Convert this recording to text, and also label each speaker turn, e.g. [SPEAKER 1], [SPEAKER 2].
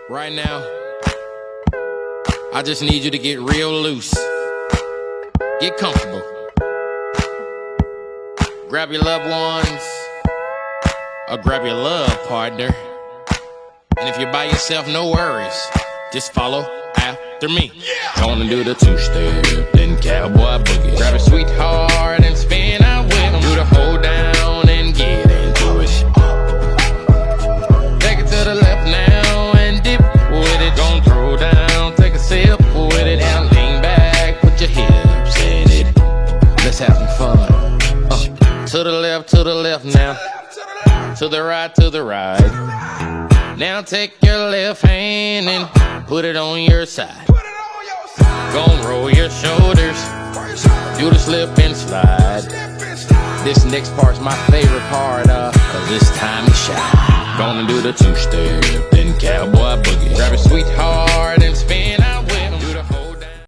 [SPEAKER 1] Right now, I just need you to get real loose. Get comfortable. Grab your loved ones, or grab your love partner. And if you're by yourself, no worries. Just follow after me. Gonna do the two-step, then cowboy boogie. Grab a sweetheart and spin out with them. Do the hold down and get into it. Take it to the left now and dip with it. Gonna throw down, take a sip with it. Now lean back, put your hips in it. Let's have some fun. To the left now. To the right. Now take your left hand and put it on your side. Gonna roll your shoulders, do the slip and slide. This next part's my favorite part, cause it's time to shine. Gonna do the two-step.